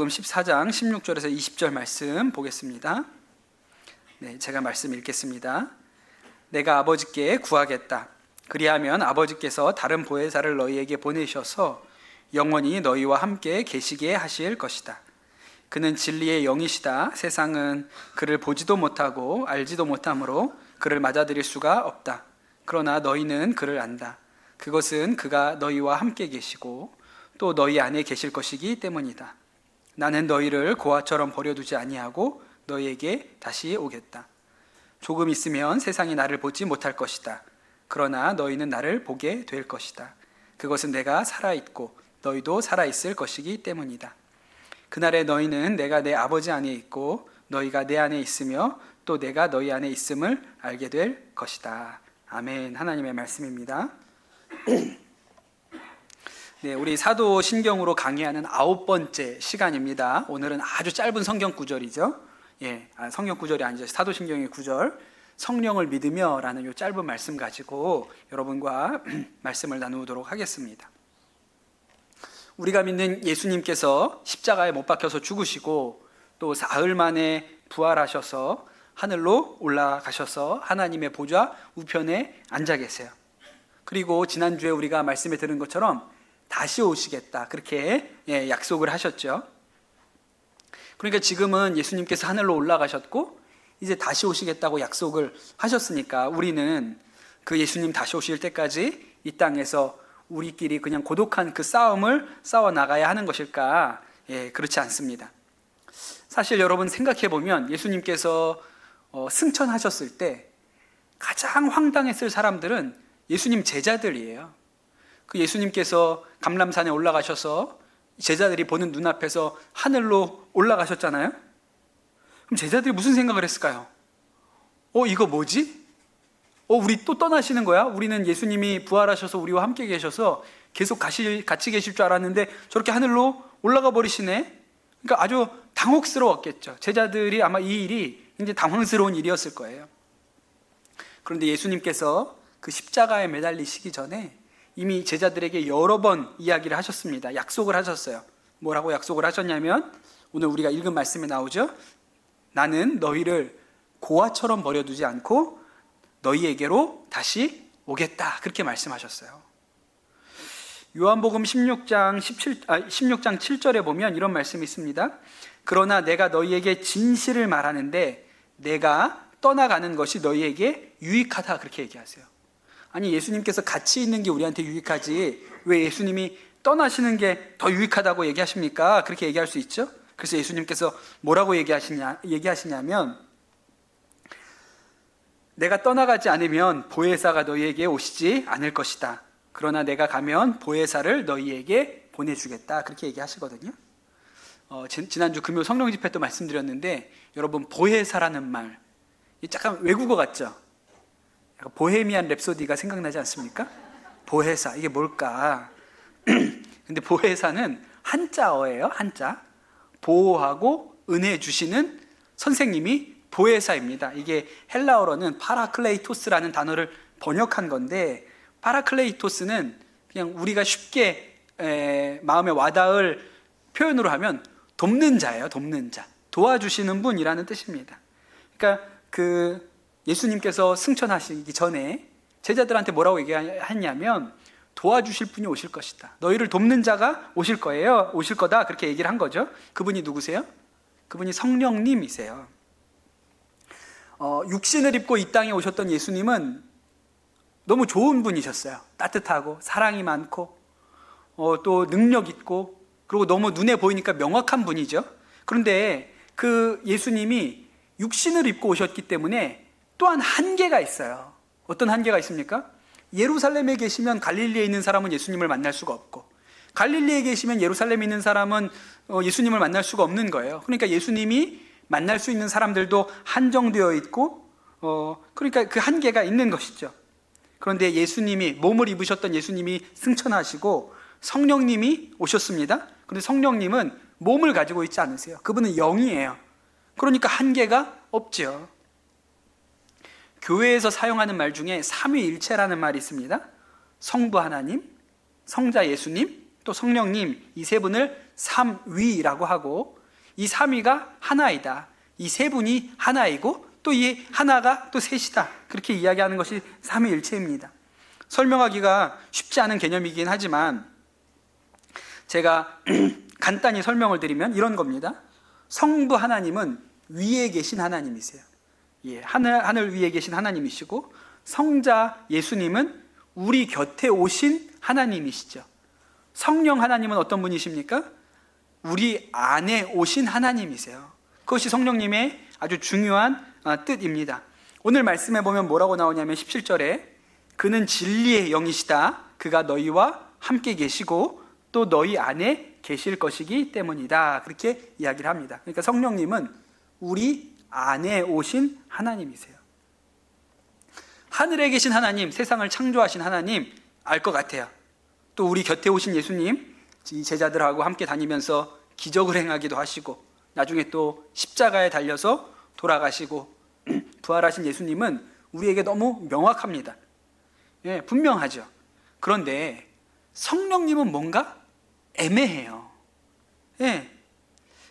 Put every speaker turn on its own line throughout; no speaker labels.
요한복음 14장 16절에서 20절 말씀 보겠습니다. 네, 제가 말씀 읽겠습니다. 내가 아버지께 구하겠다. 그리하면 아버지께서 다른 보혜사를 너희에게 보내셔서 영원히 너희와 함께 계시게 하실 것이다. 그는 진리의 영이시다. 세상은 그를 보지도 못하고 알지도 못하므로 그를 맞아들일 수가 없다. 그러나 너희는 그를 안다. 그것은 그가 너희와 함께 계시고 또 너희 안에 계실 것이기 때문이다. 나는 너희를 고아처럼 버려두지 아니하고 너희에게 다시 오겠다. 조금 있으면 세상이 나를 보지 못할 것이다. 그러나 너희는 나를 보게 될 것이다. 그것은 내가 살아있고 너희도 살아있을 것이기 때문이다. 그날에 너희는 내가 내 아버지 안에 있고 너희가 내 안에 있으며 또 내가 너희 안에 있음을 알게 될 것이다. 아멘. 하나님의 말씀입니다. 네, 우리 사도신경으로 강의하는 9번째 시간입니다. 오늘은 아주 짧은 성경 구절이죠. 성경 구절이 아니죠. 사도신경의 구절, 성령을 믿으며 라는 이 짧은 말씀 가지고 여러분과 말씀을 나누도록 하겠습니다. 우리가 믿는 예수님께서 십자가에 못 박혀서 죽으시고 또 사흘 만에 부활하셔서 하늘로 올라가셔서 하나님의 보좌 우편에 앉아 계세요. 그리고 지난주에 우리가 말씀에 들은 것처럼 다시 오시겠다, 그렇게 약속을 하셨죠. 그러니까 지금은 예수님께서 하늘로 올라가셨고 이제 다시 오시겠다고 약속을 하셨으니까 우리는 그 예수님 다시 오실 때까지 이 땅에서 우리끼리 그냥 고독한 그 싸움을 싸워 나가야 하는 것일까? 그렇지 않습니다. 사실 여러분 생각해 보면 예수님께서 승천하셨을 때 가장 황당했을 사람들은 예수님 제자들이에요. 그 예수님께서 감람산에 올라가셔서 제자들이 보는 눈앞에서 하늘로 올라가셨잖아요. 그럼 제자들이 무슨 생각을 했을까요? 이거 뭐지? 우리 또 떠나시는 거야? 우리는 예수님이 부활하셔서 우리와 함께 계셔서 계속 같이 계실 줄 알았는데 저렇게 하늘로 올라가 버리시네? 그러니까 아주 당혹스러웠겠죠. 제자들이 아마 이 일이 굉장히 당황스러운 일이었을 거예요. 그런데 예수님께서 그 십자가에 매달리시기 전에 이미 제자들에게 여러 번 이야기를 하셨습니다. 약속을 하셨어요. 뭐라고 약속을 하셨냐면 오늘 우리가 읽은 말씀에 나오죠. 나는 너희를 고아처럼 버려두지 않고 너희에게로 다시 오겠다, 그렇게 말씀하셨어요. 요한복음 16장 7절에 보면 이런 말씀이 있습니다. 그러나 내가 너희에게 진실을 말하는데 내가 떠나가는 것이 너희에게 유익하다, 그렇게 얘기하세요. 아니, 예수님께서 같이 있는 게 우리한테 유익하지 왜 예수님이 떠나시는 게 더 유익하다고 얘기하십니까? 그렇게 얘기할 수 있죠. 그래서 예수님께서 뭐라고 얘기하시냐면 내가 떠나가지 않으면 보혜사가 너희에게 오시지 않을 것이다. 그러나 내가 가면 보혜사를 너희에게 보내주겠다, 그렇게 얘기하시거든요. 지난주 금요 성령 집회 때 말씀드렸는데 여러분, 보혜사라는 말 약간 외국어 같죠? 약간 보헤미안 랩소디가 생각나지 않습니까? 보혜사, 이게 뭘까? 근데 보혜사는 한자어예요. 한자. 보호하고 은혜 주시는 선생님이 보혜사입니다. 이게 헬라어로는 파라클레이토스라는 단어를 번역한 건데, 파라클레이토스는 그냥 우리가 쉽게 마음에 와닿을 표현으로 하면 돕는 자예요. 돕는 자, 도와주시는 분이라는 뜻입니다. 그러니까 그 예수님께서 승천하시기 전에 제자들한테 뭐라고 얘기했냐면 도와주실 분이 오실 것이다. 너희를 돕는 자가 오실 거예요. 오실 거다, 그렇게 얘기를 한 거죠. 그분이 누구세요? 그분이 성령님이세요. 육신을 입고 이 땅에 오셨던 예수님은 너무 좋은 분이셨어요. 따뜻하고 사랑이 많고 또 능력 있고, 그리고 너무 눈에 보이니까 명확한 분이죠. 그런데 그 예수님이 육신을 입고 오셨기 때문에 또한 한계가 있어요. 어떤 한계가 있습니까? 예루살렘에 계시면 갈릴리에 있는 사람은 예수님을 만날 수가 없고, 갈릴리에 계시면 예루살렘에 있는 사람은 예수님을 만날 수가 없는 거예요. 그러니까 예수님이 만날 수 있는 사람들도 한정되어 있고, 그러니까 그 한계가 있는 것이죠. 그런데 예수님이, 몸을 입으셨던 예수님이 승천하시고 성령님이 오셨습니다. 그런데 성령님은 몸을 가지고 있지 않으세요. 그분은 영이에요. 그러니까 한계가 없죠. 교회에서 사용하는 말 중에 삼위일체라는 말이 있습니다. 성부 하나님, 성자 예수님, 또 성령님, 이 세 분을 삼위라고 하고, 이 삼위가 하나이다. 이 세 분이 하나이고 또 이 하나가 또 셋이다. 그렇게 이야기하는 것이 삼위일체입니다. 설명하기가 쉽지 않은 개념이긴 하지만 제가 간단히 설명을 드리면 이런 겁니다. 성부 하나님은 위에 계신 하나님이세요. 예, 하늘 위에 계신 하나님이시고, 성자 예수님은 우리 곁에 오신 하나님이시죠. 성령 하나님은 어떤 분이십니까? 우리 안에 오신 하나님이세요. 그것이 성령님의 아주 중요한 뜻입니다. 오늘 말씀에 보면 뭐라고 나오냐면 17절에 그는 진리의 영이시다. 그가 너희와 함께 계시고 또 너희 안에 계실 것이기 때문이다. 그렇게 이야기를 합니다. 그러니까 성령님은 우리 안에 오신 하나님이세요. 하늘에 계신 하나님, 세상을 창조하신 하나님 알 것 같아요. 또 우리 곁에 오신 예수님, 이 제자들하고 함께 다니면서 기적을 행하기도 하시고 나중에 또 십자가에 달려서 돌아가시고 부활하신 예수님은 우리에게 너무 명확합니다. 예, 분명하죠. 그런데 성령님은 뭔가 애매해요. 예.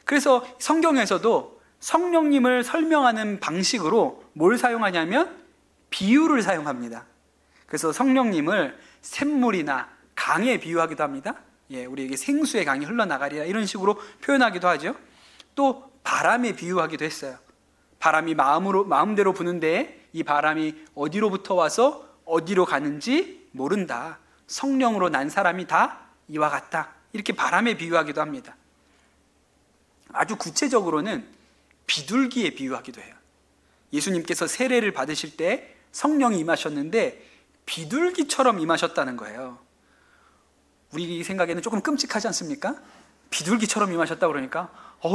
그래서 성경에서도 성령님을 설명하는 방식으로 뭘 사용하냐면 비유를 사용합니다. 그래서 성령님을 샘물이나 강에 비유하기도 합니다. 예, 우리에게 생수의 강이 흘러나가리라 이런 식으로 표현하기도 하죠. 또 바람에 비유하기도 했어요. 바람이 마음대로 부는데 이 바람이 어디로부터 와서 어디로 가는지 모른다. 성령으로 난 사람이 다 이와 같다. 이렇게 바람에 비유하기도 합니다. 아주 구체적으로는 비둘기에 비유하기도 해요. 예수님께서 세례를 받으실 때 성령이 임하셨는데 비둘기처럼 임하셨다는 거예요. 우리 생각에는 조금 끔찍하지 않습니까? 비둘기처럼 임하셨다 그러니까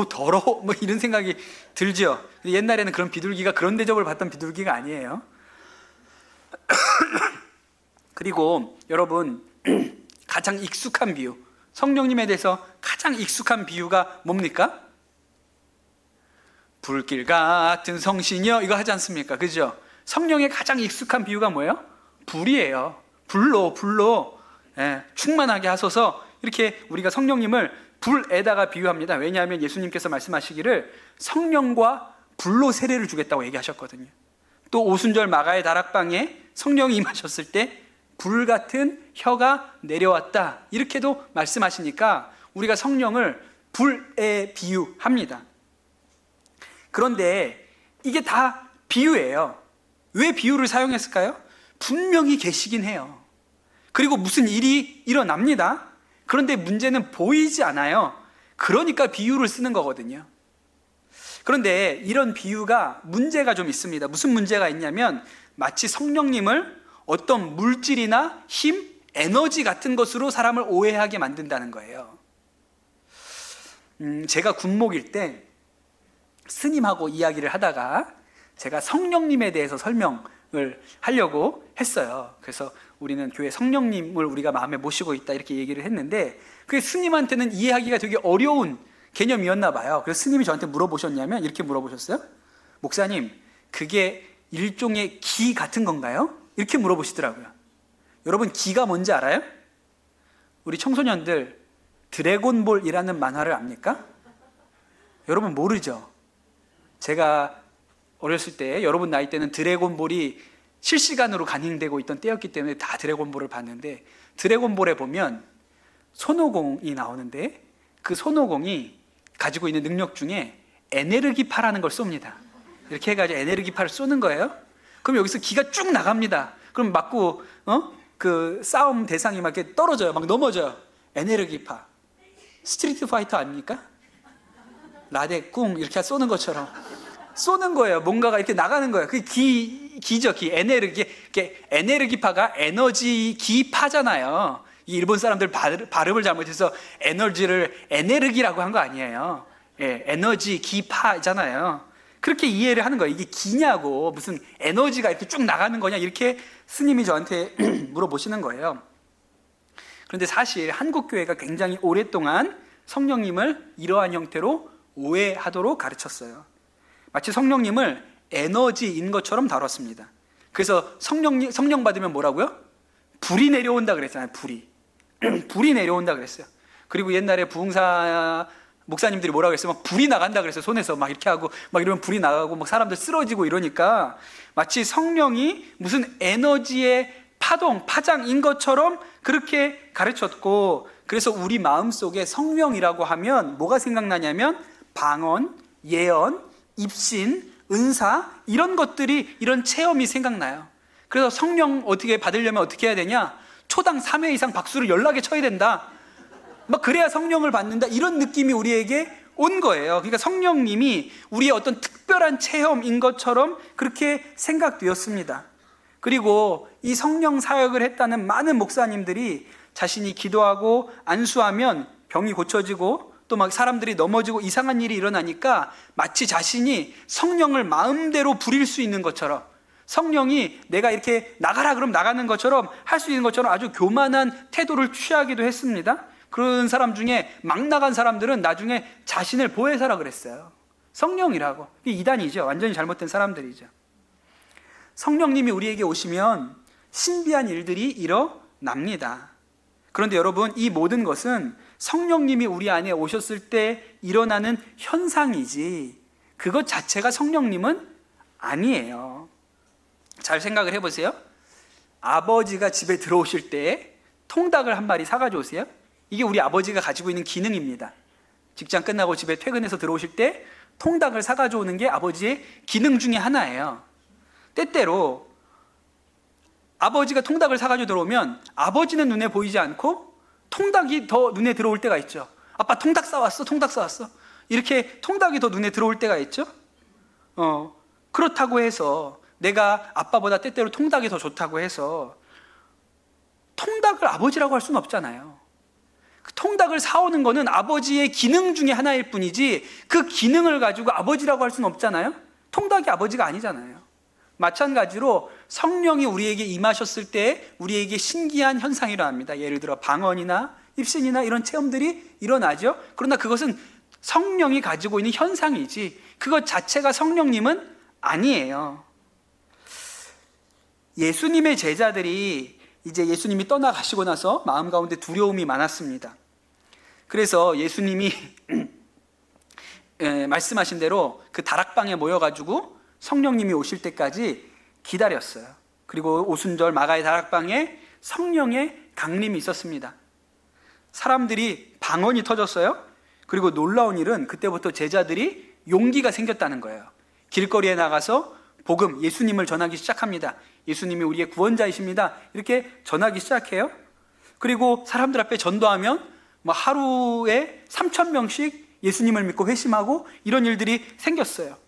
더러워 뭐 이런 생각이 들죠. 옛날에는 그런 비둘기가 그런 대접을 받던 비둘기가 아니에요. 그리고 여러분 가장 익숙한 비유, 성령님에 대해서 가장 익숙한 비유가 뭡니까? 불길 같은 성신이여 이거 하지 않습니까? 그죠? 성령의 가장 익숙한 비유가 뭐예요? 불이에요. 불로 충만하게 하소서. 이렇게 우리가 성령님을 불에다가 비유합니다. 왜냐하면 예수님께서 말씀하시기를 성령과 불로 세례를 주겠다고 얘기하셨거든요. 또 오순절 마가의 다락방에 성령이 임하셨을 때 불같은 혀가 내려왔다 이렇게도 말씀하시니까 우리가 성령을 불에 비유합니다. 그런데 이게 다 비유예요. 왜 비유를 사용했을까요? 분명히 계시긴 해요. 그리고 무슨 일이 일어납니다. 그런데 문제는 보이지 않아요. 그러니까 비유를 쓰는 거거든요. 그런데 이런 비유가 문제가 좀 있습니다. 무슨 문제가 있냐면 마치 성령님을 어떤 물질이나 힘, 에너지 같은 것으로 사람을 오해하게 만든다는 거예요. 제가 군목일 때 스님하고 이야기를 하다가 제가 성령님에 대해서 설명을 하려고 했어요. 그래서 우리는 교회 성령님을 우리가 마음에 모시고 있다 이렇게 얘기를 했는데 그게 스님한테는 이해하기가 되게 어려운 개념이었나 봐요. 그래서 스님이 저한테 물어보셨냐면 이렇게 물어보셨어요. 목사님, 그게 일종의 기 같은 건가요? 이렇게 물어보시더라고요. 여러분, 기가 뭔지 알아요? 우리 청소년들 드래곤볼이라는 만화를 압니까? 여러분 모르죠? 제가 어렸을 때 여러분 나이 때는 드래곤볼이 실시간으로 간행되고 있던 때였기 때문에 다 드래곤볼을 봤는데 드래곤볼에 보면 손오공이 나오는데 그 손오공이 가지고 있는 능력 중에 에네르기파라는 걸 쏩니다. 이렇게 해가지고 에네르기파를 쏘는 거예요. 그럼 여기서 기가 쭉 나갑니다. 그럼 맞고 그 싸움 대상이 막 이렇게 떨어져요. 막 넘어져요. 에네르기파. 스트리트 파이터 아닙니까? 라데 꿍 이렇게 쏘는 것처럼 쏘는 거예요. 뭔가가 이렇게 나가는 거예요. 그게 기죠. 기. 에네르기파가 에너지 기파잖아요. 이 일본 사람들 발음을 잘못해서 에너지를 에네르기라고 한 거 아니에요. 예, 에너지 기파잖아요. 그렇게 이해를 하는 거예요. 이게 기냐고 무슨 에너지가 이렇게 쭉 나가는 거냐 이렇게 스님이 저한테 물어보시는 거예요. 그런데 사실 한국교회가 굉장히 오랫동안 성령님을 이러한 형태로 오해하도록 가르쳤어요. 마치 성령님을 에너지인 것처럼 다뤘습니다. 그래서 성령 받으면 뭐라고요? 불이 내려온다 그랬잖아요. 불이 내려온다 그랬어요. 그리고 옛날에 부흥사 목사님들이 뭐라고 했어요? 막 불이 나간다 그랬어요. 손에서 막 이렇게 하고 막 이러면 불이 나가고 막 사람들 쓰러지고 이러니까 마치 성령이 무슨 에너지의 파동, 파장인 것처럼 그렇게 가르쳤고, 그래서 우리 마음속에 성령이라고 하면 뭐가 생각나냐면 방언, 예언, 입신, 은사, 이런 것들이, 이런 체험이 생각나요. 그래서 성령 어떻게 받으려면 어떻게 해야 되냐? 초당 3회 이상 박수를 연락에 쳐야 된다. 막 그래야 성령을 받는다. 이런 느낌이 우리에게 온 거예요. 그러니까 성령님이 우리의 어떤 특별한 체험인 것처럼 그렇게 생각되었습니다. 그리고 이 성령 사역을 했다는 많은 목사님들이 자신이 기도하고 안수하면 병이 고쳐지고 또 막 사람들이 넘어지고 이상한 일이 일어나니까 마치 자신이 성령을 마음대로 부릴 수 있는 것처럼, 성령이 내가 이렇게 나가라 그럼 나가는 것처럼 할 수 있는 것처럼 아주 교만한 태도를 취하기도 했습니다. 그런 사람 중에 막 나간 사람들은 나중에 자신을 보혜사라 그랬어요. 성령이라고. 이게 이단이죠. 완전히 잘못된 사람들이죠. 성령님이 우리에게 오시면 신비한 일들이 일어납니다. 그런데 여러분, 이 모든 것은 성령님이 우리 안에 오셨을 때 일어나는 현상이지 그것 자체가 성령님은 아니에요. 잘 생각을 해보세요. 아버지가 집에 들어오실 때 통닭을 한 마리 사가지고 오세요. 이게 우리 아버지가 가지고 있는 기능입니다. 직장 끝나고 집에 퇴근해서 들어오실 때 통닭을 사가지고 오는 게 아버지의 기능 중에 하나예요. 때때로 아버지가 통닭을 사가지고 들어오면 아버지는 눈에 보이지 않고 통닭이 더 눈에 들어올 때가 있죠. 아빠 통닭 싸왔어, 통닭 싸왔어. 이렇게 통닭이 더 눈에 들어올 때가 있죠. 그렇다고 해서 내가 아빠보다 때때로 통닭이 더 좋다고 해서 통닭을 아버지라고 할 수는 없잖아요. 그 통닭을 사오는 거는 아버지의 기능 중에 하나일 뿐이지 그 기능을 가지고 아버지라고 할 수는 없잖아요. 통닭이 아버지가 아니잖아요. 마찬가지로 성령이 우리에게 임하셨을 때 우리에게 신기한 현상이 일어납니다. 예를 들어 방언이나 입신이나 이런 체험들이 일어나죠. 그러나 그것은 성령이 가지고 있는 현상이지 그것 자체가 성령님은 아니에요. 예수님의 제자들이 이제 예수님이 떠나가시고 나서 마음 가운데 두려움이 많았습니다. 그래서 예수님이 말씀하신 대로 그 다락방에 모여가지고 성령님이 오실 때까지 기다렸어요. 그리고 오순절 마가의 다락방에 성령의 강림이 있었습니다. 사람들이 방언이 터졌어요. 그리고 놀라운 일은 그때부터 제자들이 용기가 생겼다는 거예요. 길거리에 나가서 복음, 예수님을 전하기 시작합니다. 예수님이 우리의 구원자이십니다. 이렇게 전하기 시작해요. 그리고 사람들 앞에 전도하면 하루에 3,000명씩 예수님을 믿고 회심하고 이런 일들이 생겼어요.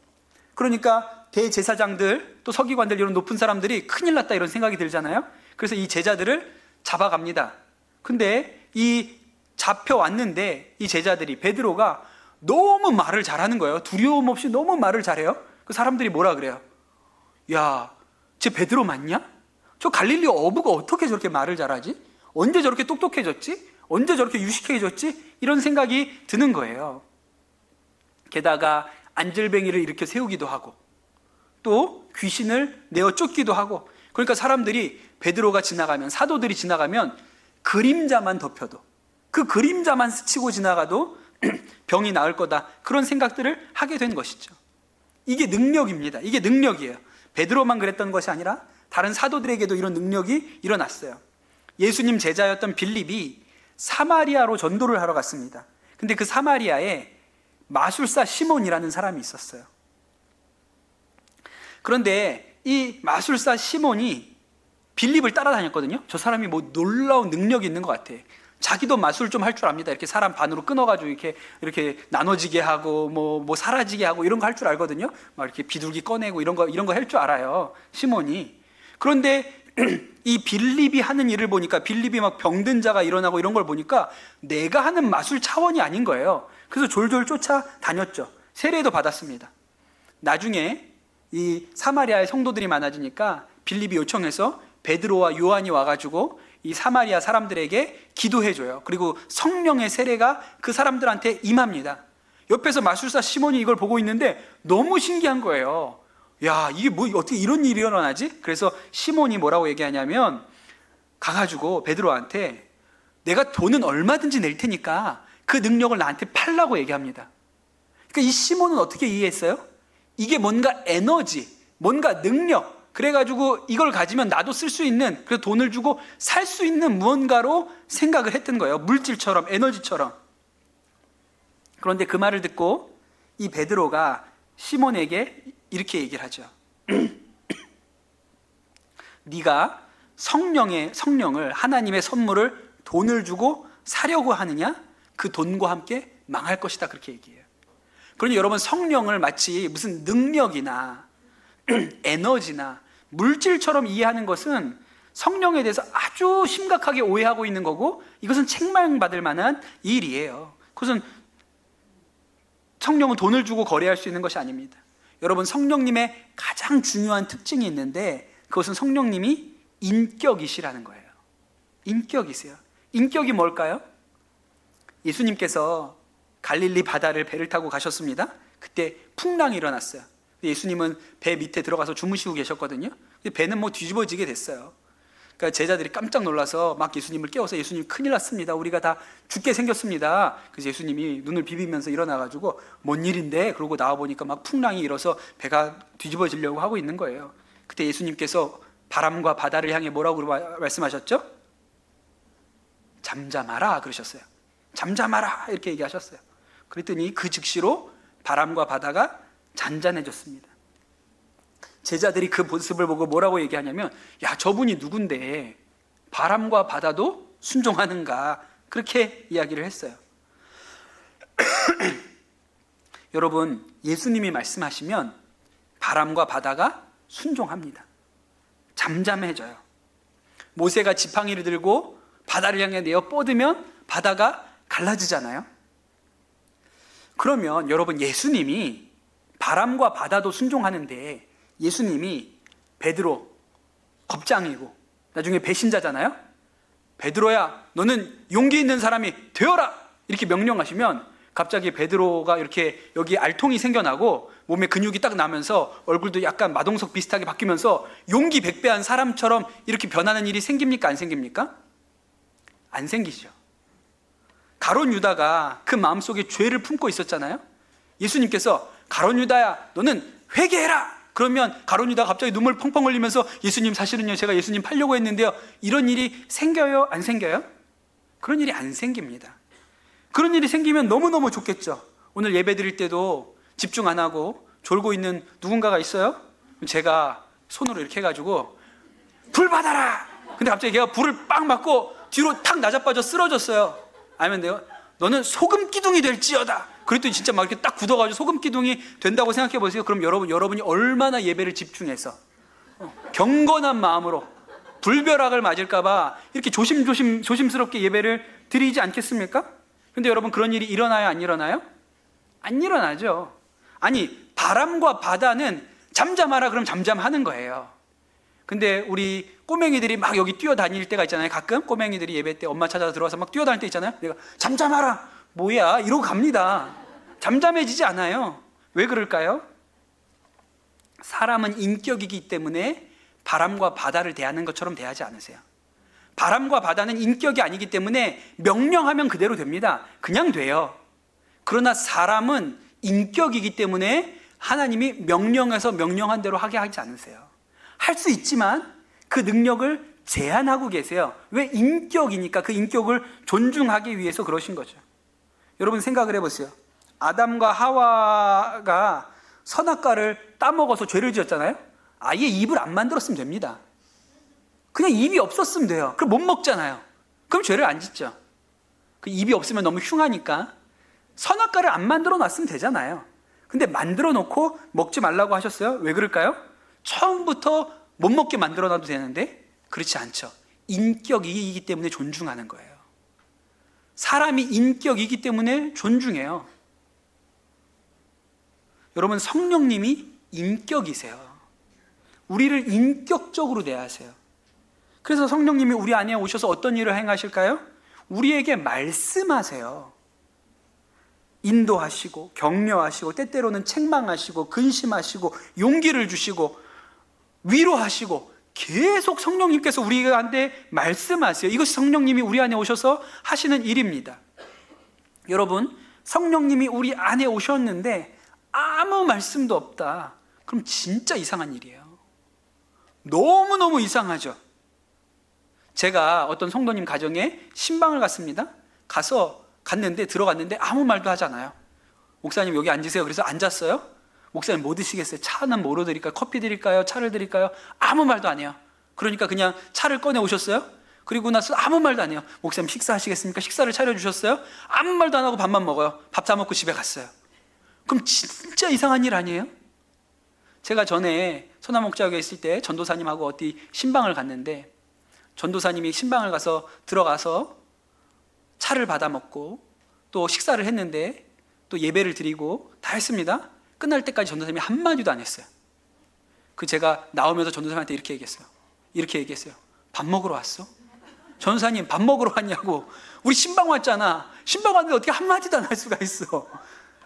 그러니까 대제사장들 또 서기관들 이런 높은 사람들이 큰일 났다 이런 생각이 들잖아요. 그래서 이 제자들을 잡아갑니다. 근데 이 잡혀왔는데 이 제자들이 베드로가 너무 말을 잘하는 거예요. 두려움 없이 너무 말을 잘해요. 그 사람들이 뭐라 그래요? 야, 쟤 베드로 맞냐? 저 갈릴리 어부가 어떻게 저렇게 말을 잘하지? 언제 저렇게 똑똑해졌지? 언제 저렇게 유식해졌지? 이런 생각이 드는 거예요. 게다가 안절뱅이를 일으켜 세우기도 하고 또 귀신을 내어 쫓기도 하고, 그러니까 사람들이 베드로가 지나가면, 사도들이 지나가면 그림자만 덮여도, 그 그림자만 스치고 지나가도 병이 나을 거다, 그런 생각들을 하게 된 것이죠. 이게 능력입니다. 이게 능력이에요. 베드로만 그랬던 것이 아니라 다른 사도들에게도 이런 능력이 일어났어요. 예수님 제자였던 빌립이 사마리아로 전도를 하러 갔습니다. 근데 그 사마리아에 마술사 시몬이라는 사람이 있었어요. 그런데 이 마술사 시몬이 빌립을 따라다녔거든요. 저 사람이 뭐 놀라운 능력이 있는 것 같아. 자기도 마술 좀 할 줄 압니다. 이렇게 사람 반으로 끊어가지고 이렇게 나눠지게 하고 뭐 사라지게 하고 이런 거 할 줄 알거든요. 막 이렇게 비둘기 꺼내고 이런 거 할 줄 알아요, 시몬이. 그런데 이 빌립이 하는 일을 보니까, 빌립이 막 병든 자가 일어나고 이런 걸 보니까 내가 하는 마술 차원이 아닌 거예요. 그래서 졸졸 쫓아다녔죠. 세례도 받았습니다. 나중에 이 사마리아의 성도들이 많아지니까 빌립이 요청해서 베드로와 요한이 와가지고 이 사마리아 사람들에게 기도해줘요. 그리고 성령의 세례가 그 사람들한테 임합니다. 옆에서 마술사 시몬이 이걸 보고 있는데 너무 신기한 거예요. 야, 이게 뭐 어떻게 이런 일이 일어나지? 그래서 시몬이 뭐라고 얘기하냐면, 가가지고 베드로한테 내가 돈은 얼마든지 낼 테니까 그 능력을 나한테 팔라고 얘기합니다. 그러니까 이 시몬은 어떻게 이해했어요? 이게 뭔가 에너지, 뭔가 능력, 그래가지고 이걸 가지면 나도 쓸 수 있는, 그래서 돈을 주고 살 수 있는 무언가로 생각을 했던 거예요. 물질처럼, 에너지처럼. 그런데 그 말을 듣고 이 베드로가 시몬에게 이렇게 얘기를 하죠. 네가 성령을, 하나님의 선물을 돈을 주고 사려고 하느냐? 그 돈과 함께 망할 것이다. 그렇게 얘기해요. 그러니 여러분, 성령을 마치 무슨 능력이나 에너지나 물질처럼 이해하는 것은 성령에 대해서 아주 심각하게 오해하고 있는 거고, 이것은 책망받을 만한 일이에요. 그것은 성령은 돈을 주고 거래할 수 있는 것이 아닙니다. 여러분, 성령님의 가장 중요한 특징이 있는데 그것은 성령님이 인격이시라는 거예요. 인격이세요. 인격이 뭘까요? 예수님께서 갈릴리 바다를 배를 타고 가셨습니다. 그때 풍랑이 일어났어요. 예수님은 배 밑에 들어가서 주무시고 계셨거든요. 배는 뭐 뒤집어지게 됐어요. 그러니까 제자들이 깜짝 놀라서 막 예수님을 깨워서, 예수님 큰일 났습니다. 우리가 다 죽게 생겼습니다. 그래서 예수님이 눈을 비비면서 일어나가지고 뭔 일인데? 그러고 나와보니까 막 풍랑이 일어서 배가 뒤집어지려고 하고 있는 거예요. 그때 예수님께서 바람과 바다를 향해 뭐라고 말씀하셨죠? 잠잠하라 그러셨어요. 잠잠하라 이렇게 얘기하셨어요. 그랬더니 그 즉시로 바람과 바다가 잔잔해졌습니다. 제자들이 그 모습을 보고 뭐라고 얘기하냐면, 야, 저분이 누군데 바람과 바다도 순종하는가, 그렇게 이야기를 했어요. 여러분, 예수님이 말씀하시면 바람과 바다가 순종합니다. 잠잠해져요. 모세가 지팡이를 들고 바다를 향해 내어 뻗으면 바다가 갈라지잖아요. 그러면 여러분, 예수님이 바람과 바다도 순종하는데, 예수님이 베드로 겁장이고 나중에 배신자잖아요. 베드로야, 너는 용기 있는 사람이 되어라 이렇게 명령하시면 갑자기 베드로가 이렇게 여기 알통이 생겨나고 몸에 근육이 딱 나면서 얼굴도 약간 마동석 비슷하게 바뀌면서 용기 백배한 사람처럼 이렇게 변하는 일이 생깁니까? 안 생깁니까? 안 생기죠. 가룟 유다가 그 마음속에 죄를 품고 있었잖아요. 예수님께서 가룟 유다야, 너는 회개해라. 그러면 가룟 유다가 갑자기 눈물 펑펑 흘리면서, 예수님 사실은요, 제가 예수님 팔려고 했는데요. 이런 일이 생겨요? 안 생겨요? 그런 일이 안 생깁니다. 그런 일이 생기면 너무너무 좋겠죠. 오늘 예배 드릴 때도 집중 안 하고 졸고 있는 누군가가 있어요? 제가 손으로 이렇게 해가지고 불 받아라. 근데 갑자기 걔가 불을 빵 맞고 뒤로 탁 나자빠져 쓰러졌어요. 알면 돼요? 너는 소금 기둥이 될지어다. 그랬더니 진짜 막 이렇게 딱 굳어가지고 소금 기둥이 된다고 생각해 보세요. 그럼 여러분이 얼마나 예배를 집중해서 경건한 마음으로 불벼락을 맞을까봐 이렇게 조심스럽게 예배를 드리지 않겠습니까? 근데 여러분, 그런 일이 일어나요? 안 일어나요? 안 일어나죠. 아니, 바람과 바다는 잠잠하라 그럼 잠잠하는 거예요. 근데 우리 꼬맹이들이 막 여기 뛰어다닐 때가 있잖아요. 가끔 꼬맹이들이 예배 때 엄마 찾아서 들어와서 막 뛰어다닐 때 있잖아요. 내가 잠잠하라, 뭐야 이러고 갑니다. 잠잠해지지 않아요. 왜 그럴까요? 사람은 인격이기 때문에 바람과 바다를 대하는 것처럼 대하지 않으세요. 바람과 바다는 인격이 아니기 때문에 명령하면 그대로 됩니다. 그냥 돼요. 그러나 사람은 인격이기 때문에 하나님이 명령해서 명령한 대로 하게 하지 않으세요. 할 수 있지만 그 능력을 제한하고 계세요. 왜? 인격이니까. 그 인격을 존중하기 위해서 그러신 거죠. 여러분, 생각을 해보세요. 아담과 하와가 선악과를 따먹어서 죄를 지었잖아요. 아예 입을 안 만들었으면 됩니다. 그냥 입이 없었으면 돼요. 그럼 못 먹잖아요. 그럼 죄를 안 짓죠. 그 입이 없으면 너무 흉하니까 선악과를 안 만들어 놨으면 되잖아요. 근데 만들어 놓고 먹지 말라고 하셨어요. 왜 그럴까요? 처음부터 못 먹게 만들어 놔도 되는데 그렇지 않죠. 인격이기 때문에 존중하는 거예요. 사람이 인격이기 때문에 존중해요. 여러분, 성령님이 인격이세요. 우리를 인격적으로 대하세요. 그래서 성령님이 우리 안에 오셔서 어떤 일을 행하실까요? 우리에게 말씀하세요. 인도하시고 격려하시고 때때로는 책망하시고 근심하시고 용기를 주시고 위로하시고 계속 성령님께서 우리한테 말씀하세요. 이것이 성령님이 우리 안에 오셔서 하시는 일입니다. 여러분, 성령님이 우리 안에 오셨는데 아무 말씀도 없다. 그럼 진짜 이상한 일이에요. 너무너무 이상하죠. 제가 어떤 성도님 가정에 신방을 갔습니다. 갔는데 들어갔는데 아무 말도 하지 않아요. 목사님 여기 앉으세요. 그래서 앉았어요. 목사님 뭐 드시겠어요? 차는 뭐로 드릴까요? 커피 드릴까요? 차를 드릴까요? 아무 말도 안 해요. 그러니까 그냥 차를 꺼내 오셨어요. 그리고 나서 아무 말도 안 해요. 목사님 식사하시겠습니까? 식사를 차려주셨어요. 아무 말도 안 하고 밥만 먹어요. 밥 다 먹고 집에 갔어요. 그럼 진짜 이상한 일 아니에요? 제가 전에 소나목자교에 있을 때 전도사님하고 어디 신방을 갔는데, 전도사님이 신방을 들어가서 차를 받아 먹고 또 식사를 했는데 또 예배를 드리고 다 했습니다. 끝날 때까지 전도사님이 한마디도 안 했어요. 제가 나오면서 전도사님한테 이렇게 얘기했어요. 밥 먹으러 왔어? 전도사님 밥 먹으러 왔냐고. 우리 신방 왔잖아. 신방 왔는데 어떻게 한마디도 안 할 수가 있어.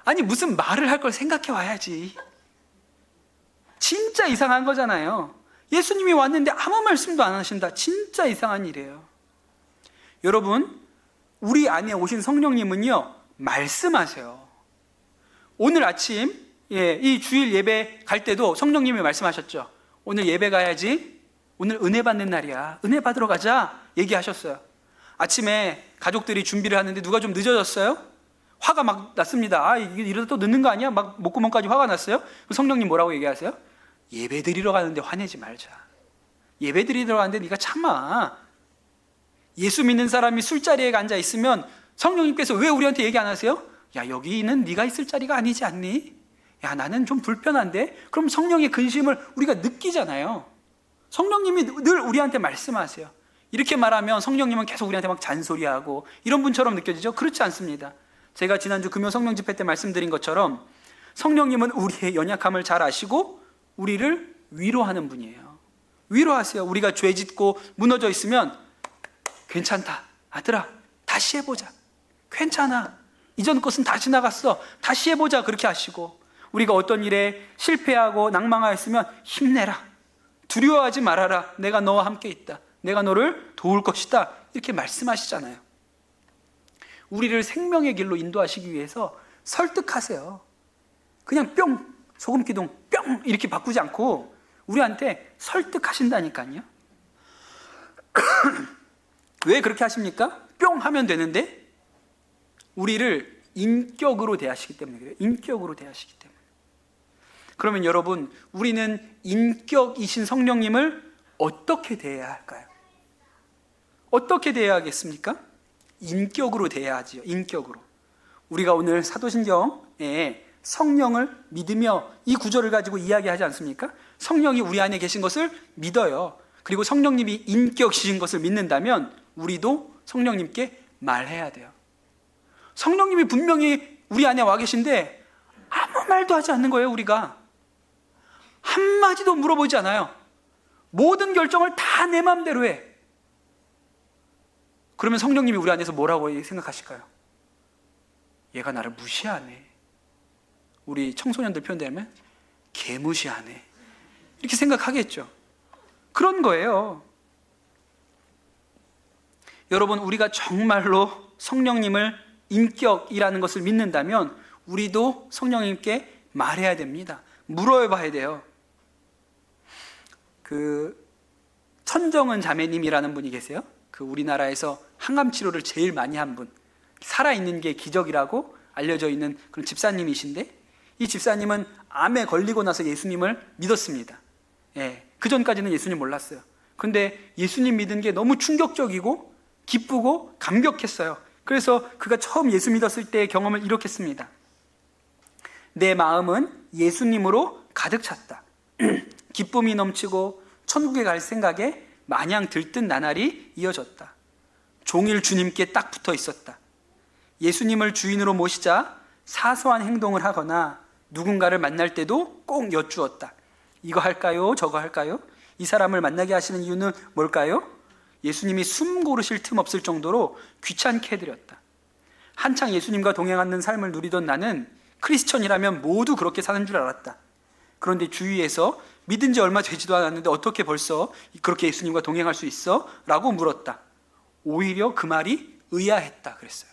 아니 무슨 말을 할 걸 생각해 와야지. 진짜 이상한 거잖아요. 예수님이 왔는데 아무 말씀도 안 하신다. 진짜 이상한 일이에요. 여러분, 우리 안에 오신 성령님은요, 말씀하세요. 오늘 아침 이 주일 예배 갈 때도 성령님이 말씀하셨죠. 오늘 예배 가야지. 오늘 은혜 받는 날이야. 은혜 받으러 가자. 얘기하셨어요. 아침에 가족들이 준비를 하는데 누가 좀 늦어졌어요? 화가 막 났습니다. 이러다 또 늦는 거 아니야? 막 목구멍까지 화가 났어요. 성령님 뭐라고 얘기하세요? 예배 드리러 가는데 화내지 말자. 예배 드리러 가는데 네가 참아. 예수 믿는 사람이 술자리에 앉아 있으면 성령님께서 왜 우리한테 얘기 안 하세요? 야, 여기는 네가 있을 자리가 아니지 않니? 야, 나는 좀 불편한데? 그럼 성령의 근심을 우리가 느끼잖아요. 성령님이 늘 우리한테 말씀하세요. 이렇게 말하면 성령님은 계속 우리한테 막 잔소리하고 이런 분처럼 느껴지죠? 그렇지 않습니다. 제가 지난주 금요 성령 집회 때 말씀드린 것처럼 성령님은 우리의 연약함을 잘 아시고 우리를 위로하는 분이에요. 위로하세요. 우리가 죄 짓고 무너져 있으면 괜찮다. 아들아, 다시 해보자. 괜찮아. 이전 것은 다 지나갔어. 다시 해보자. 그렇게 하시고, 우리가 어떤 일에 실패하고 낭망하였으면 힘내라. 두려워하지 말아라. 내가 너와 함께 있다. 내가 너를 도울 것이다. 이렇게 말씀하시잖아요. 우리를 생명의 길로 인도하시기 위해서 설득하세요. 그냥 뿅, 소금 기둥 뿅 이렇게 바꾸지 않고 우리한테 설득하신다니까요. 왜 그렇게 하십니까? 뿅 하면 되는데 우리를 인격으로 대하시기 때문에 그래요. 인격으로 대하시기 때문에. 그러면 여러분, 우리는 인격이신 성령님을 어떻게 대해야 할까요? 어떻게 대해야 하겠습니까? 인격으로 대해야지요. 인격으로. 우리가 오늘 사도신경에 성령을 믿으며 이 구절을 가지고 이야기하지 않습니까? 성령이 우리 안에 계신 것을 믿어요. 그리고 성령님이 인격이신 것을 믿는다면 우리도 성령님께 말해야 돼요. 성령님이 분명히 우리 안에 와 계신데 아무 말도 하지 않는 거예요. 우리가 한마디도 물어보지 않아요. 모든 결정을 다 내 마음대로 해. 그러면 성령님이 우리 안에서 뭐라고 생각하실까요? 얘가 나를 무시하네. 우리 청소년들 표현되면 개무시하네. 이렇게 생각하겠죠. 그런 거예요. 여러분, 우리가 정말로 성령님을 인격이라는 것을 믿는다면 우리도 성령님께 말해야 됩니다. 물어봐야 돼요. 천정은 자매님이라는 분이 계세요. 우리나라에서 항암 치료를 제일 많이 한 분, 살아있는 게 기적이라고 알려져 있는 그런 집사님이신데, 이 집사님은 암에 걸리고 나서 예수님을 믿었습니다. 그 전까지는 예수님 몰랐어요. 그런데 예수님 믿은 게 너무 충격적이고 기쁘고 감격했어요. 그래서 그가 처음 예수 믿었을 때의 경험을 이렇게 씁니다. 내 마음은 예수님으로 가득 찼다. 기쁨이 넘치고 천국에 갈 생각에 마냥 들뜬 나날이 이어졌다. 종일 주님께 딱 붙어 있었다. 예수님을 주인으로 모시자 사소한 행동을 하거나 누군가를 만날 때도 꼭 여쭈었다. 이거 할까요? 저거 할까요? 이 사람을 만나게 하시는 이유는 뭘까요? 예수님이 숨 고르실 틈 없을 정도로 귀찮게 해드렸다. 한창 예수님과 동행하는 삶을 누리던 나는 크리스천이라면 모두 그렇게 사는 줄 알았다. 그런데 주위에서 믿은 지 얼마 되지도 않았는데 어떻게 벌써 그렇게 예수님과 동행할 수 있어? 라고 물었다. 오히려 그 말이 의아했다 그랬어요.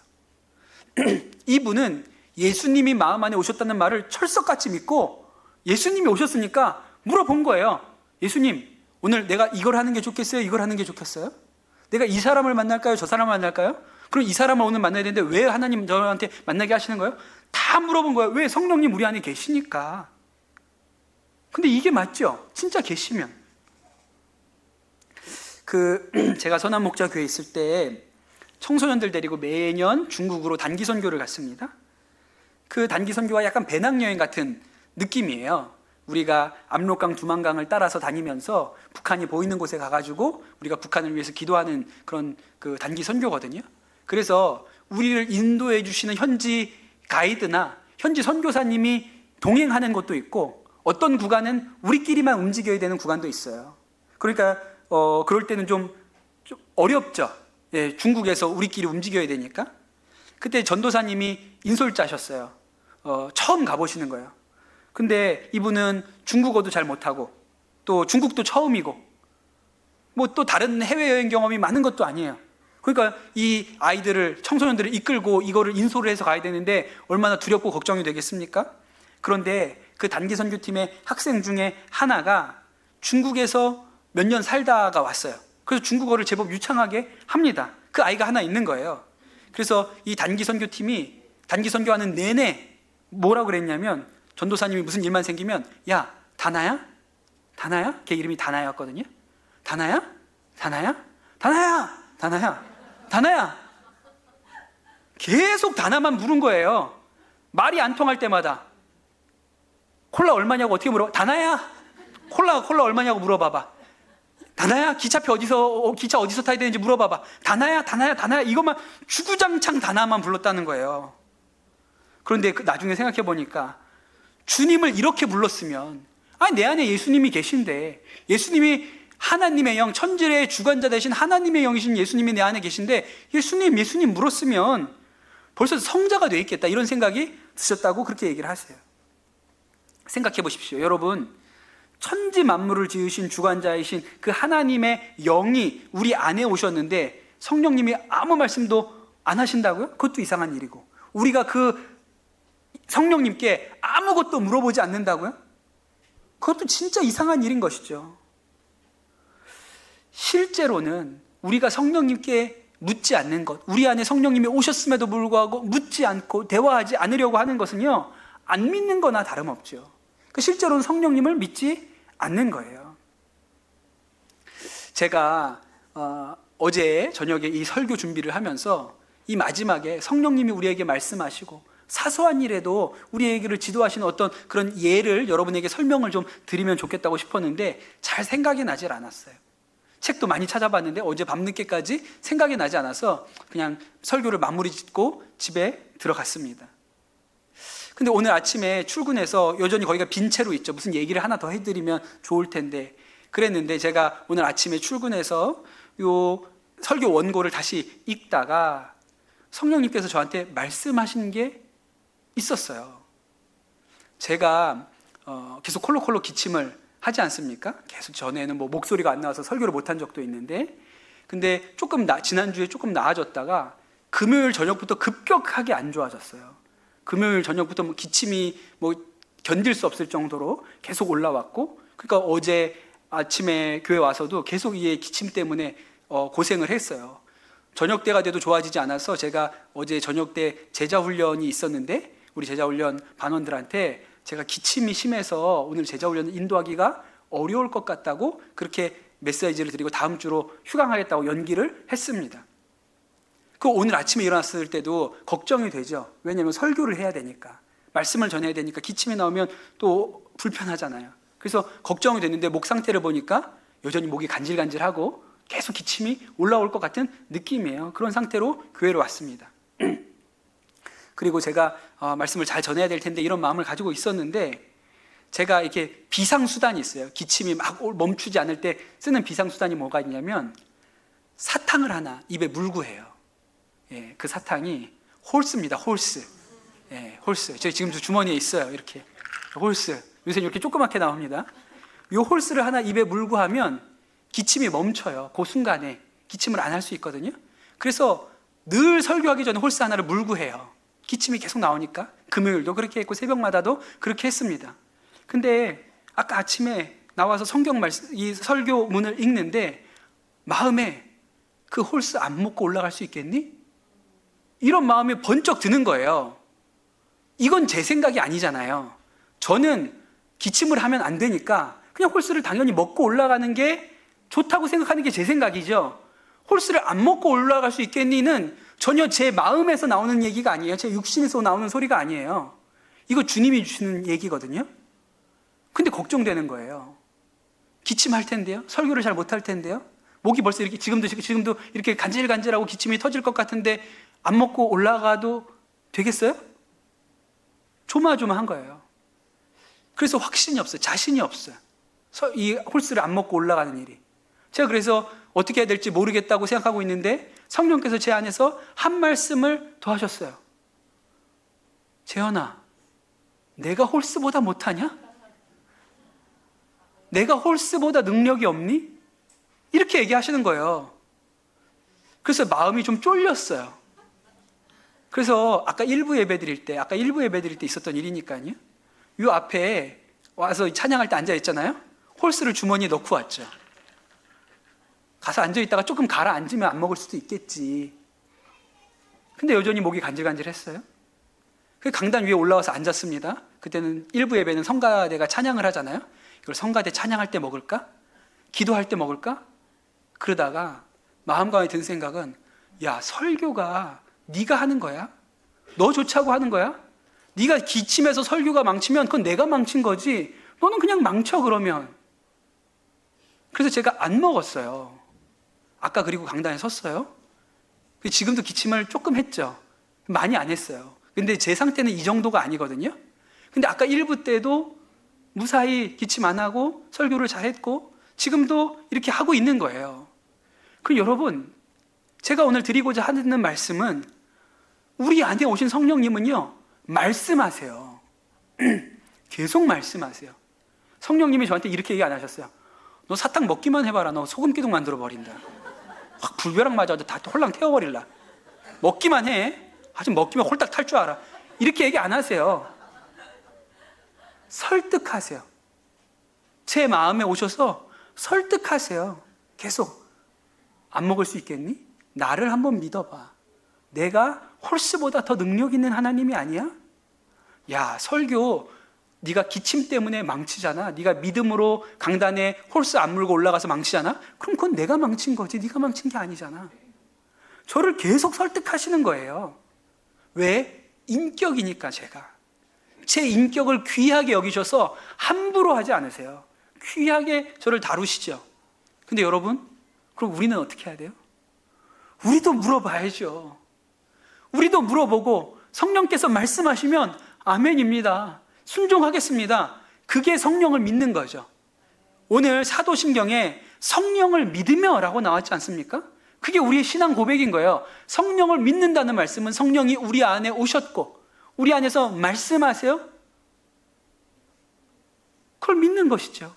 이분은 예수님이 마음 안에 오셨다는 말을 철석같이 믿고 예수님이 오셨으니까 물어본 거예요. 예수님, 오늘 내가 이걸 하는 게 좋겠어요? 이걸 하는 게 좋겠어요? 내가 이 사람을 만날까요? 저 사람을 만날까요? 그럼 이 사람을 오늘 만나야 되는데 왜 하나님 저한테 만나게 하시는 거예요? 다 물어본 거예요. 왜? 성령님 우리 안에 계시니까. 근데 이게 맞죠? 진짜 계시면. 제가 선한목자교회에 있을 때 청소년들 데리고 매년 중국으로 단기 선교를 갔습니다. 그 단기 선교가 약간 배낭여행 같은 느낌이에요. 우리가 압록강, 두만강을 따라서 다니면서 북한이 보이는 곳에 가가지고 우리가 북한을 위해서 기도하는 그런 그 단기 선교거든요. 그래서 우리를 인도해 주시는 현지 가이드나 현지 선교사님이 동행하는 곳도 있고 어떤 구간은 우리끼리만 움직여야 되는 구간도 있어요. 그러니까 그럴 때는 좀 어렵죠. 예, 중국에서 우리끼리 움직여야 되니까. 그때 전도사님이 인솔자셨어요. 처음 가보시는 거예요. 근데 이분은 중국어도 잘 못하고 또 중국도 처음이고 뭐 또 다른 해외여행 경험이 많은 것도 아니에요. 그러니까 이 아이들을, 청소년들을 이끌고 이거를 인솔을 해서 가야 되는데 얼마나 두렵고 걱정이 되겠습니까? 그런데 그 단기 선교팀의 학생 중에 하나가 중국에서 몇 년 살다가 왔어요. 그래서 중국어를 제법 유창하게 합니다. 그 아이가 하나 있는 거예요. 그래서 이 단기 선교팀이 단기 선교하는 내내 뭐라고 그랬냐면 전도사님이 무슨 일만 생기면 야, 다나야? 다나야? 걔 이름이 다나였거든요. 다나야? 다나야? 다나야! 다나야! 다나야! 계속 다나만 물은 거예요. 말이 안 통할 때마다 콜라 얼마냐고 어떻게 물어? 다나야! 콜라 얼마냐고 물어봐봐. 다나야? 기차 어디서 타야 되는지 물어봐봐. 다나야? 다나야? 다나야? 이것만 주구장창 다나만 불렀다는 거예요. 그런데 나중에 생각해 보니까 주님을 이렇게 불렀으면 내 안에 예수님이 계신데, 예수님이 하나님의 영, 천지의 주관자 되신 하나님의 영이신 예수님이 내 안에 계신데 예수님 물었으면 벌써 성자가 돼 있겠다, 이런 생각이 드셨다고 그렇게 얘기를 하세요. 생각해 보십시오. 여러분, 천지 만물을 지으신 주관자이신 그 하나님의 영이 우리 안에 오셨는데 성령님이 아무 말씀도 안 하신다고요? 그것도 이상한 일이고, 우리가 그 성령님께 아무것도 물어보지 않는다고요? 그것도 진짜 이상한 일인 것이죠. 실제로는 우리가 성령님께 묻지 않는 것, 우리 안에 성령님이 오셨음에도 불구하고 묻지 않고 대화하지 않으려고 하는 것은요, 안 믿는 거나 다름없죠. 실제로는 성령님을 믿지 않는 거예요. 제가 어제 저녁에 이 설교 준비를 하면서 이 마지막에 성령님이 우리에게 말씀하시고 사소한 일에도 우리에게를 지도하시는 어떤 그런 예를 여러분에게 설명을 좀 드리면 좋겠다고 싶었는데 잘 생각이 나질 않았어요. 책도 많이 찾아봤는데 어제 밤늦게까지 생각이 나지 않아서 그냥 설교를 마무리 짓고 집에 들어갔습니다. 근데 오늘 아침에 출근해서 여전히 거기가 빈 채로 있죠. 무슨 얘기를 하나 더 해드리면 좋을 텐데 그랬는데, 제가 오늘 아침에 출근해서 요 설교 원고를 다시 읽다가 성령님께서 저한테 말씀하신 게 있었어요. 제가 계속 콜록콜록 기침을 하지 않습니까? 계속 전에는 뭐 목소리가 안 나와서 설교를 못한 적도 있는데, 근데 지난주에 조금 나아졌다가 금요일 저녁부터 급격하게 안 좋아졌어요. 금요일 저녁부터 기침이 견딜 수 없을 정도로 계속 올라왔고, 그러니까 어제 아침에 교회 와서도 계속 이 기침 때문에 고생을 했어요. 저녁 때가 돼도 좋아지지 않아서 제가 어제 저녁 때 제자훈련이 있었는데 우리 제자훈련 반원들한테 제가 기침이 심해서 오늘 제자훈련 인도하기가 어려울 것 같다고 그렇게 메시지를 드리고 다음 주로 휴강하겠다고 연기를 했습니다. 오늘 아침에 일어났을 때도 걱정이 되죠. 왜냐하면 설교를 해야 되니까, 말씀을 전해야 되니까 기침이 나오면 또 불편하잖아요. 그래서 걱정이 됐는데 목 상태를 보니까 여전히 목이 간질간질하고 계속 기침이 올라올 것 같은 느낌이에요. 그런 상태로 교회로 왔습니다. 그리고 제가 말씀을 잘 전해야 될 텐데 이런 마음을 가지고 있었는데, 제가 이렇게 비상수단이 있어요. 기침이 막 멈추지 않을 때 쓰는 비상수단이 뭐가 있냐면 사탕을 하나 입에 물고 해요. 예, 그 사탕이 홀스입니다. 홀스. 예, 홀스. 저 지금 주머니에 있어요. 이렇게 홀스. 요새 이렇게 조그맣게 나옵니다. 요 홀스를 하나 입에 물고 하면 기침이 멈춰요. 그 순간에 기침을 안 할 수 있거든요. 그래서 늘 설교하기 전에 홀스 하나를 물고 해요. 기침이 계속 나오니까. 금요일도 그렇게 했고 새벽마다도 그렇게 했습니다. 근데 아까 아침에 나와서 성경 말씀, 이 설교문을 읽는데 마음에 그 홀스 안 먹고 올라갈 수 있겠니? 이런 마음이 번쩍 드는 거예요. 이건 제 생각이 아니잖아요. 저는 기침을 하면 안 되니까 그냥 홀스를 당연히 먹고 올라가는 게 좋다고 생각하는 게 제 생각이죠. 홀스를 안 먹고 올라갈 수 있겠니는 전혀 제 마음에서 나오는 얘기가 아니에요. 제 육신에서 나오는 소리가 아니에요. 이거 주님이 주시는 얘기거든요. 근데 걱정되는 거예요. 기침할 텐데요. 설교를 잘 못할 텐데요. 목이 벌써 이렇게 지금도 이렇게 간질간질하고 기침이 터질 것 같은데 안 먹고 올라가도 되겠어요? 조마조마한 거예요. 그래서 확신이 없어요. 자신이 없어요. 이 홀스를 안 먹고 올라가는 일이. 제가 그래서 어떻게 해야 될지 모르겠다고 생각하고 있는데 성령께서 제 안에서 한 말씀을 더 하셨어요. 재현아, 내가 홀스보다 못하냐? 내가 홀스보다 능력이 없니? 이렇게 얘기하시는 거예요. 그래서 마음이 좀 쫄렸어요. 그래서 아까 일부 예배 드릴 때 있었던 일이니까요. 요 앞에 와서 찬양할 때 앉아 있잖아요. 홀스를 주머니에 넣고 왔죠. 가서 앉아 있다가 조금 가라앉으면 안 먹을 수도 있겠지. 근데 여전히 목이 간질간질했어요. 그 강단 위에 올라와서 앉았습니다. 그때는 일부 예배는 성가대가 찬양을 하잖아요. 이걸 성가대 찬양할 때 먹을까? 기도할 때 먹을까? 그러다가 마음 가운데 든 생각은, 야, 설교가 네가 하는 거야? 너 좋자고 하는 거야? 네가 기침해서 설교가 망치면 그건 내가 망친 거지. 너는 그냥 망쳐 그러면. 그래서 제가 안 먹었어요. 아까 그리고 강단에 섰어요. 지금도 기침을 조금 했죠. 많이 안 했어요. 근데 제 상태는 이 정도가 아니거든요. 근데 아까 1부 때도 무사히 기침 안 하고 설교를 잘했고 지금도 이렇게 하고 있는 거예요. 그럼 여러분, 제가 오늘 드리고자 하는 말씀은 우리 안에 오신 성령님은요, 말씀하세요. 계속 말씀하세요. 성령님이 저한테 이렇게 얘기 안 하셨어요. 너 사탕 먹기만 해봐라. 너 소금기둥 만들어버린다. 확 불벼락 맞아도 다 홀랑 태워버릴라. 먹기만 해. 아직 먹기만 홀딱 탈 줄 알아. 이렇게 얘기 안 하세요. 설득하세요. 제 마음에 오셔서 설득하세요. 계속. 안 먹을 수 있겠니? 나를 한번 믿어봐. 내가 홀스보다 더 능력 있는 하나님이 아니야? 야, 설교 네가 기침 때문에 망치잖아. 네가 믿음으로 강단에 홀스 안 물고 올라가서 망치잖아. 그럼 그건 내가 망친 거지 네가 망친 게 아니잖아. 저를 계속 설득하시는 거예요. 왜? 인격이니까. 제가 제 인격을 귀하게 여기셔서 함부로 하지 않으세요. 귀하게 저를 다루시죠. 근데 여러분, 그럼 우리는 어떻게 해야 돼요? 우리도 물어봐야죠. 우리도 물어보고 성령께서 말씀하시면 아멘입니다. 순종하겠습니다. 그게 성령을 믿는 거죠. 오늘 사도신경에 성령을 믿으며 라고 나왔지 않습니까? 그게 우리의 신앙 고백인 거예요. 성령을 믿는다는 말씀은 성령이 우리 안에 오셨고 우리 안에서 말씀하세요. 그걸 믿는 것이죠.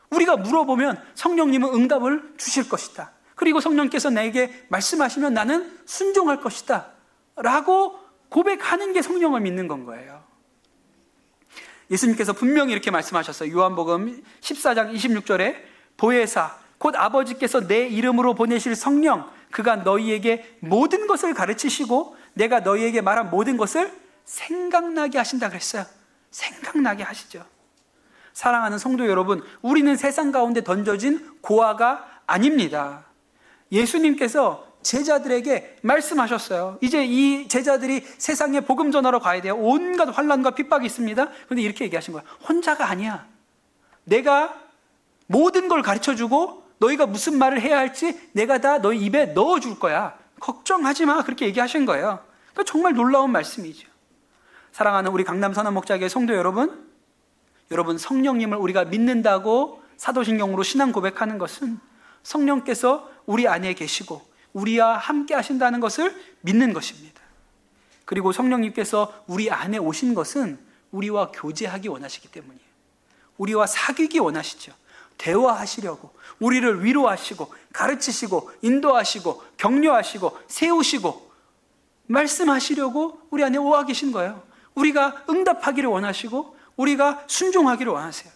우리가 물어보면 성령님은 응답을 주실 것이다. 그리고 성령께서 나에게 말씀하시면 나는 순종할 것이다 라고 고백하는 게 성령을 믿는 건 거예요. 예수님께서 분명히 이렇게 말씀하셨어요. 요한복음 14장 26절에 보혜사 곧 아버지께서 내 이름으로 보내실 성령 그가 너희에게 모든 것을 가르치시고 내가 너희에게 말한 모든 것을 생각나게 하신다 그랬어요. 생각나게 하시죠. 사랑하는 성도 여러분, 우리는 세상 가운데 던져진 고아가 아닙니다. 예수님께서 제자들에게 말씀하셨어요. 이제 이 제자들이 세상에 복음 전하러 가야 돼요. 온갖 환난과 핍박이 있습니다. 그런데 이렇게 얘기하신 거예요. 혼자가 아니야. 내가 모든 걸 가르쳐주고 너희가 무슨 말을 해야 할지 내가 다 너희 입에 넣어줄 거야. 걱정하지 마. 그렇게 얘기하신 거예요. 그러니까 정말 놀라운 말씀이죠. 사랑하는 우리 강남 선한목자교회 성도 여러분, 여러분 성령님을 우리가 믿는다고 사도신경으로 신앙 고백하는 것은 성령께서 우리 안에 계시고 우리와 함께 하신다는 것을 믿는 것입니다. 그리고 성령님께서 우리 안에 오신 것은 우리와 교제하기 원하시기 때문이에요. 우리와 사귀기 원하시죠. 대화하시려고, 우리를 위로하시고 가르치시고 인도하시고 격려하시고 세우시고 말씀하시려고 우리 안에 오와 계신 거예요. 우리가 응답하기를 원하시고 우리가 순종하기를 원하세요.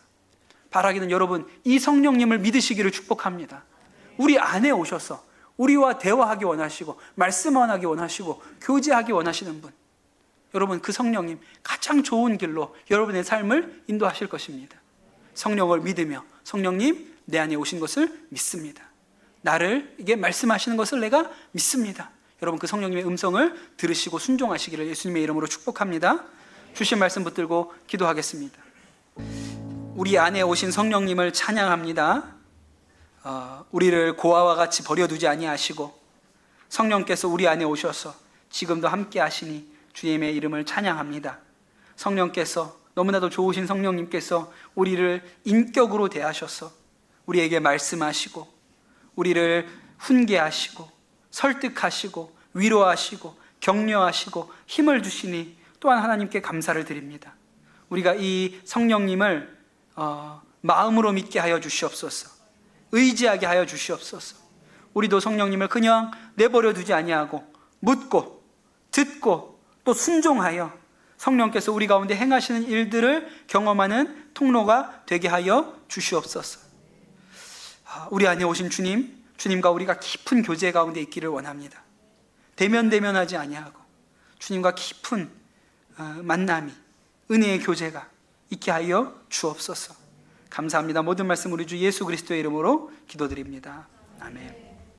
바라기는 여러분, 이 성령님을 믿으시기를 축복합니다. 우리 안에 오셔서 우리와 대화하기 원하시고 말씀하기 원하시고 교제하기 원하시는 분, 여러분 그 성령님 가장 좋은 길로 여러분의 삶을 인도하실 것입니다. 성령을 믿으며 성령님 내 안에 오신 것을 믿습니다. 나를 이게 말씀하시는 것을 내가 믿습니다. 여러분 그 성령님의 음성을 들으시고 순종하시기를 예수님의 이름으로 축복합니다. 주신 말씀 붙들고 기도하겠습니다. 우리 안에 오신 성령님을 찬양합니다. 우리를 고아와 같이 버려두지 아니하시고 성령께서 우리 안에 오셔서 지금도 함께 하시니 주님의 이름을 찬양합니다. 성령께서, 너무나도 좋으신 성령님께서 우리를 인격으로 대하셔서 우리에게 말씀하시고 우리를 훈계하시고 설득하시고 위로하시고 격려하시고 힘을 주시니 또한 하나님께 감사를 드립니다. 우리가 이 성령님을 마음으로 믿게 하여 주시옵소서. 의지하게 하여 주시옵소서. 우리도 성령님을 그냥 내버려 두지 아니하고 묻고 듣고 또 순종하여 성령께서 우리 가운데 행하시는 일들을 경험하는 통로가 되게 하여 주시옵소서. 우리 안에 오신 주님, 주님과 우리가 깊은 교제 가운데 있기를 원합니다. 대면하지 아니하고 주님과 깊은 만남이, 은혜의 교제가 있게 하여 주옵소서. 감사합니다. 모든 말씀 우리 주 예수 그리스도의 이름으로 기도드립니다. 아멘.